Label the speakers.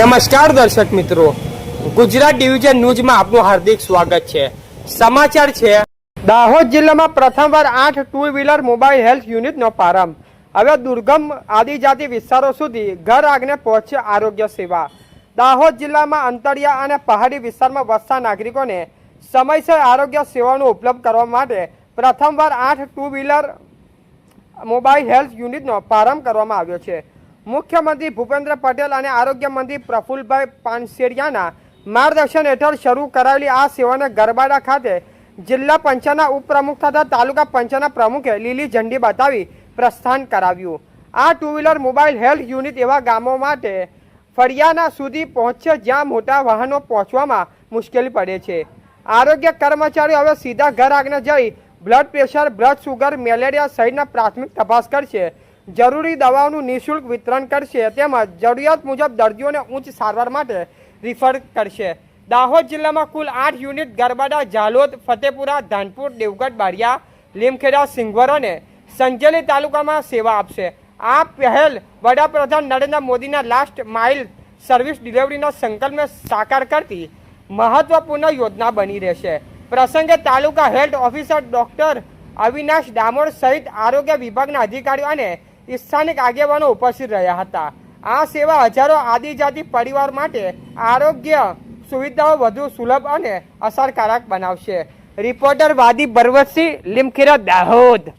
Speaker 1: નમસ્કાર દર્શક મિત્રો, ગુજરાત ડિવિઝન ન્યૂઝમાં આપનું હાર્દિક સ્વાગત છે। સમાચાર છે, દાહોદ જિલ્લામાં પ્રથમવાર 8 ટુ વ્હીલર મોબાઈલ હેલ્થ યુનિટનો પ્રારંભ। હવે દુર્ગમ આદિજાતિ વિસ્તારો સુધી ઘર આંગણે પહોંચશે આરોગ્ય સેવા। દાહોદ જિલ્લામાં અંતરિયા અને પહાડી વિસ્તારમાં વસતા નાગરિકોને સમયસર આરોગ્ય સેવાનો ઉપલબ્ધ કરવા માટે પ્રથમવાર 8 ટુ વ્હીલર મોબાઈલ હેલ્થ યુનિટનો પ્રારંભ કરવામાં આવ્યો છે। મુખ્યમંત્રી ભૂપેન્દ્ર પટેલ અને આરોગ્ય મંત્રી પ્રફુલભાઈ પાનસેરિયાના માર્ગદર્શન હેઠળ શરૂ કરાયેલી આ સેવાને ગરબાડા ખાતે જિલ્લા પંચાયતના ઉપપ્રમુખ તથા તાલુકા પંચાયતના પ્રમુખે લીલી ઝંડી બતાવી પ્રસ્થાન કરાવ્યું। આ two wheeler mobile health unit એવા ગામો માટે ફળિયાના સુધી પહોંચશે જ્યાં મોટા વાહનો પહોંચવામાં મુશ્કેલી પડે છે। આરોગ્ય કર્મચારીઓ હવે સીધા ઘર આંગણે જઈ blood pressure, blood sugar, malaria સહિતના પ્રાથમિક તપાસ કરશે, જરૂરી દવાઓનું નિઃશુલ્ક વિતરણ કરશે તેમજ જરૂરિયાત મુજબ દર્દીઓને ઉચ્ચ સારવાર માટે રિફર કરશે। દાહોદ જિલ્લામાં કુલ 8 યુનિટ ગરબાડા, ઝાલોદ, ફતેપુરા, ધાનપુર, દેવગઢ, બારિયા, લીમખેડા, સિંગવર અને સંજેલી તાલુકામાં સેવા આપશે। આ પહેલ વડાપ્રધાન નરેન્દ્ર મોદીના લાસ્ટ માઇલ સર્વિસ ડિલિવરીના સંકલ્પને સાકાર કરતી મહત્વપૂર્ણ યોજના બની રહેશે। પ્રસંગે તાલુકા health officer doctor Avinash Damor સહિત આરોગ્ય વિભાગના અધિકારીઓ અને સ્થાનિક આગેવાનો ઉપસ્થિત રહ્યા હતા। આ સેવા હજારો આદિજાતિ પરિવાર માટે આરોગ્ય સુવિધાઓ વધુ સુલભ અને અસરકારક બનાવશે। રિપોર્ટર વાદી બરવતસિંહ, લીમખેડા, દાહોદ।